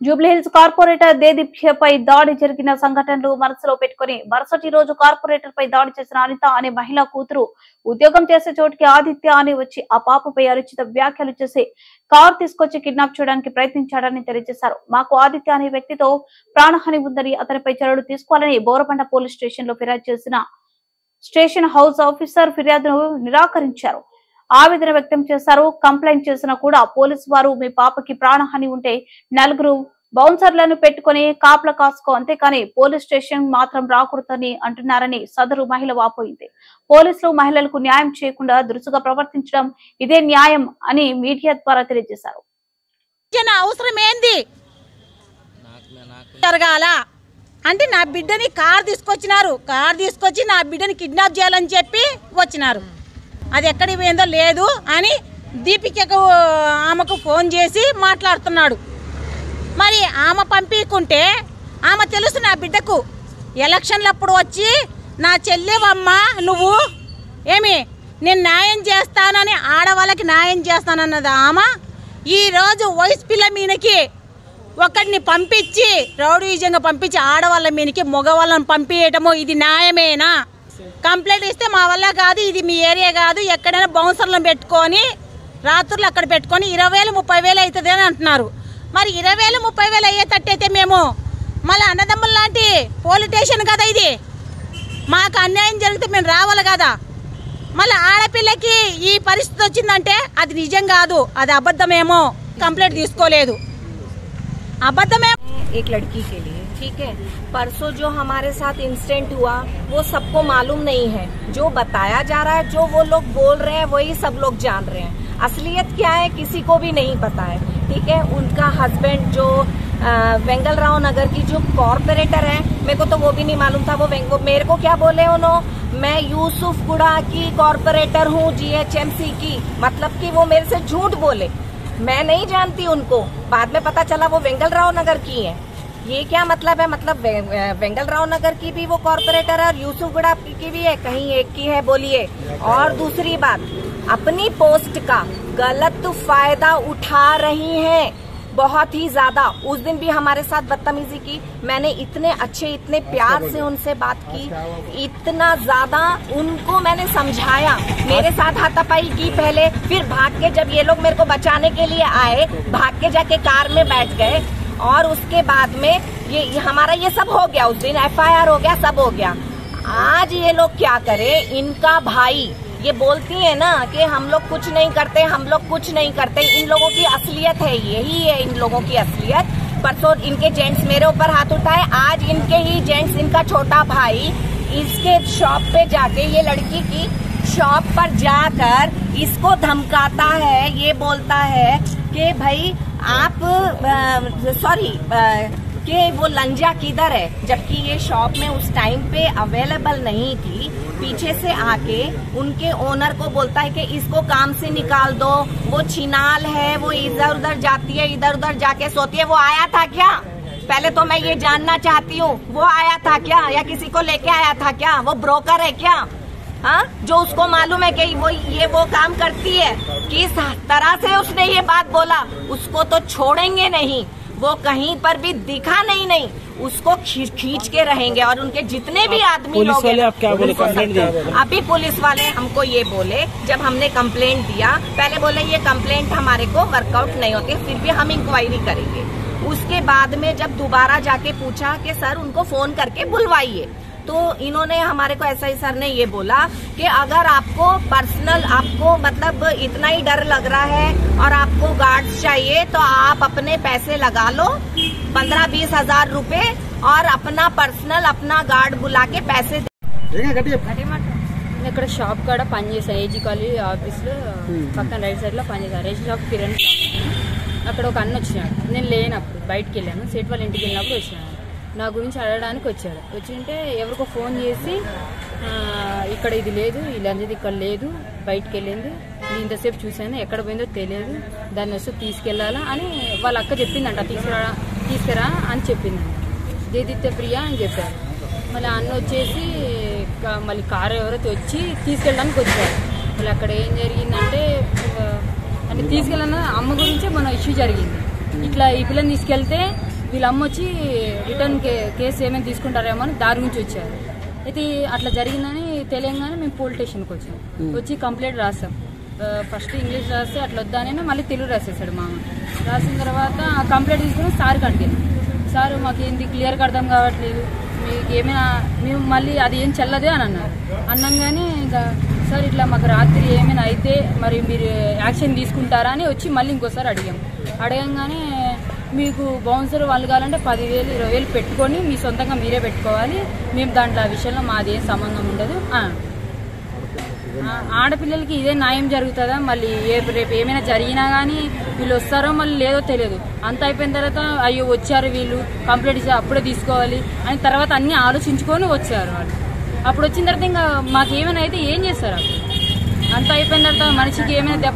Jubilee Hills corporator దేదీప్యపై దాడి జరిగిన సంఘటనలు మనసులో పెట్టుకుని మరుసటి రోజు కార్పొరేటర్ పై దాడి చేసిన అనిత అనే మహిళా కూతురు ఉద్యోగం చేసే చోటికి ఆదిత్య అని వచ్చి ఆ పాపపై అనుచిత వ్యాఖ్యలు చేసి కారు తీసుకొచ్చి కిడ్నాప్ చేయడానికి ప్రయత్నించాడని తెలియజేశారు. మాకు ఆదిత్య అనే వ్యక్తితో ప్రాణహాని ఉందని అతనిపై చర్యలు తీసుకోవాలని బోరబండ పోలీస్ స్టేషన్ లో ఫిర్యాదు చేసిన స్టేషన్ హౌస్ ఆఫీసర్ ఫిర్యాదును నిరాకరించారు. ఆవేదన వ్యక్తం చేశారు. కంప్లైంట్ చేసినా కూడా పోలీసు వారు మీ పాపకి ప్రాణహాని ఉంటే నలుగురు బౌన్సర్లను పెట్టుకుని కాపలా కాసుకో, అంతేకాని పోలీస్ స్టేషన్ మాత్రం రాకూడదని అంటున్నారని సదరు మహిళ వాపోయింది. పోలీసులు మహిళలకు న్యాయం చేయకుండా దురుసుగా ప్రవర్తించడం ఇదే న్యాయం అని మీడియా ద్వారా తెలియజేశారు. అవసరం ఏంది జరగాల అంటే నా బిడ్డని కార్ తీసుకొచ్చి నా బిడ్డని కిడ్నాప్ చేయాలని చెప్పి వచ్చినారు. అది ఎక్కడికి పోయిందో లేదు అని దీపికకు ఆమెకు ఫోన్ చేసి మాట్లాడుతున్నాడు. మరి ఆమె పంపించుకుంటే ఆమె తెలుసు నా బిడ్డకు ఎలక్షన్లప్పుడు వచ్చి నా చెల్లెవమ్మ నువ్వు ఏమి నేను న్యాయం చేస్తానని ఆడవాళ్ళకి న్యాయం చేస్తానన్నది ఆమె. ఈరోజు వయసు పిల్ల మీనకి ఒకరిని పంపించి రౌడీజంగా పంపించి ఆడవాళ్ళ మీదకి మగవాళ్ళని పంపించటము ఇది న్యాయమేనా? కంప్లైంట్ ఇస్తే మా వల్ల కాదు, ఇది మీ ఏరియా కాదు, ఎక్కడైనా బౌన్సర్లను పెట్టుకొని రాత్రులు అక్కడ పెట్టుకొని 20,000 30,000 అవుతుంది అని అంటున్నారు. మరి 20,000 30,000 అయ్యేటట్టయితే మేము మళ్ళీ అన్నదమ్ముల లాంటి పోలీస్ స్టేషన్ కదా ఇది, మాకు అన్యాయం జరిగితే మేము రావాలి కదా. మళ్ళీ ఆడపిల్లకి ఈ పరిస్థితి వచ్చిందంటే అది నిజం కాదు, అది అబద్ధమేమో. కంప్లైంట్ తీసుకోలేదు, అబద్ధమే. एक लड़की के लिए ठीक है, परसों जो हमारे साथ इंसिडेंट हुआ वो सबको मालूम नहीं है. जो बताया जा रहा है, जो वो लोग बोल रहे हैं वही सब लोग जान रहे हैं. असलियत क्या है किसी को भी नहीं पता है. ठीक है, उनका हस्बैंड जो वेंगल राव नगर की जो कॉर्पोरेटर है, मेरे को तो वो भी नहीं मालूम था. वो मेरे को क्या बोले उन्होंने, मैं यूसुफगुड़ा की कॉर्पोरेटर हूँ GHMC की, मतलब कि वो मेरे से झूठ बोले. मैं नहीं जानती उनको, बाद में पता चला वो वेंगल राव नगर की है. ये क्या मतलब है? मतलब वेंगल राव नगर की भी वो कॉर्पोरेटर है और यूसुफगुड़ा की भी है, कहीं एक की है बोलिए. और दूसरी बात, अपनी पोस्ट का गलत फायदा उठा रही हैं बहुत ही ज्यादा. उस दिन भी हमारे साथ बदतमीजी की. मैंने इतने अच्छे इतने प्यार से उनसे बात की, इतना ज्यादा उनको मैंने समझाया, मेरे साथ हाथापाई की पहले, फिर भाग के जब ये लोग मेरे को बचाने के लिए आए, भाग के जाके कार में बैठ गए. और उसके बाद में ये हमारा ये सब हो गया. उस दिन FIR हो गया, सब हो गया. आज ये लोग क्या करे, इनका भाई ये बोलती है ना कि हम लोग कुछ नहीं करते, हम लोग कुछ नहीं करते. इन लोगों की असलियत है, यही है इन लोगों की असलियत. परसों इनके जेंट्स मेरे ऊपर हाथ उठाए, आज इनके ही जेंट्स, इनका छोटा भाई इसके शॉप पे जाके, ये लड़की की शॉप पर जाकर इसको धमकाता है. ये बोलता है कि भाई आप सॉरी कि वो लंजा किधर है, जबकि ये शॉप में उस टाइम पे अवेलेबल नहीं थी. पीछे से आके उनके ओनर को बोलता है कि इसको काम से निकाल दो, वो छिनाल है, वो इधर उधर जाती है, इधर उधर जाके सोती है. वो आया था क्या? पहले तो मैं ये जानना चाहती हूँ, वो आया था क्या या किसी को लेके आया था क्या? वो ब्रोकर है क्या? हाँ, जो उसको मालूम है कि वो काम करती है. किस तरह से उसने ये बात बोला, उसको तो छोड़ेंगे नहीं. वो कहीं पर भी दिखा नहीं, उसको खींच के रहेंगे. और उनके जितने भी आदमी लोग हैं, आप क्या बोले? कंप्लेंट दिया? अभी पुलिस वाले हमको ये बोले, जब हमने कंप्लेंट दिया, पहले बोले ये कंप्लेंट हमारे को वर्कआउट नहीं होती, फिर भी हम इंक्वायरी करेंगे. उसके बाद में जब दोबारा जाके पूछा कि सर उनको फोन करके बुलवाइए, तो इन्होंने हमारे को SI सर ने ये बोला कि अगर आपको पर्सनल, आपको मतलब इतना ही डर लग रहा है और आपको गार्ड्स चाहिए तो आप अपने पैसे लगा लो 15-20 हजार रुपए और अपना पर्सनल अपना गार्ड बुला के पैसे ఇక్కడ షాప్ కాడ పనిచేసాను. ఏజీ కాలేజ్ ఆఫీస్లో పక్కన రైట్ సైడ్లో పనిచేసాను. Ration shop Kiran shop. అక్కడ ఒక అన్న వచ్చినాడు, నేను లేనప్పుడు బయటకు వెళ్ళాను. సేట్ వాళ్ళ ఇంటికి వెళ్ళినప్పుడు వచ్చినాడు, నా గురించి అడగడానికి వచ్చాడు. వచ్చింటే ఎవరికో ఫోన్ చేసి ఇక్కడ ఇది లేదు, ఇలాంటిది ఇక్కడ లేదు, బయటకు వెళ్ళింది, నేను ఇంతసేపు చూశాను, ఎక్కడ పోయిందో తెలియదు, దాన్ని వస్తే తీసుకెళ్లాలా అని వాళ్ళ అక్క చెప్పిందంట. తీసుకురా అని చెప్పిందంట. దేదిత్య ప్రియ అని చెప్పారు. మళ్ళీ అన్న వచ్చేసి మళ్ళీ కారు ఎవరైతే వచ్చి తీసుకెళ్ళడానికి వచ్చారు. మళ్ళీ అక్కడ ఏం జరిగిందంటే, అంటే తీసుకెళ్ళిన అమ్మ గురించే మన ఇష్యూ జరిగింది. ఇట్లా ఈ పిల్లని తీసుకెళ్తే వీళ్ళ అమ్మ వచ్చి రిటర్న్ కేసు ఏమైనా తీసుకుంటారేమో అని దారి నుంచి వచ్చారు. అయితే అట్లా జరిగిందని తెలియగానే మేము పోలీస్ స్టేషన్కి వచ్చాం. వచ్చి కంప్లైంట్ రాసాం. ఫస్ట్ ఇంగ్లీష్ రాస్తే అట్లా వద్దానైనా మళ్ళీ తెలుగు రాసేసాడు మామ. రాసిన తర్వాత కంప్లైంట్ తీసుకుని సార్కి అడిగాను. సార్ మాకు ఏంది క్లియర్గా అర్థం కావట్లేదు, మీకు ఏమైనా మేము మళ్ళీ అది ఏం చెల్లదే అని అన్నారు. అన్నాగానే ఇంకా సార్ ఇట్లా మాకు రాత్రి ఏమైనా అయితే మరి మీరు యాక్షన్ తీసుకుంటారా అని వచ్చి మళ్ళీ ఇంకోసారి అడగంగానే మీకు బౌన్సర్ వాళ్ళు కావాలంటే 10,000 20,000 పెట్టుకొని మీ సొంతంగా మీరే పెట్టుకోవాలి, మేము దాంట్లో ఆ విషయంలో మాది ఏం సంబంధం ఉండదు. ఆడపిల్లలకి ఇదే న్యాయం జరుగుతుందా? మళ్ళీ రేపు ఏమైనా జరిగినా కానీ వీళ్ళు వస్తారో మళ్ళీ లేదో తెలియదు. అంత అయిపోయిన తర్వాత అయ్యో వచ్చారు వీళ్ళు కంప్లైంట్ ఇచ్చారు అప్పుడే తీసుకోవాలి అని తర్వాత అన్నీ ఆలోచించుకొని వచ్చారు వాళ్ళు. అప్పుడు వచ్చిన తర్వాత ఇంకా మాకు ఏమైనా అయితే ఏం చేస్తారు? అంత అయిపోయిన తర్వాత మనిషికి ఏమైనా దెబ్బ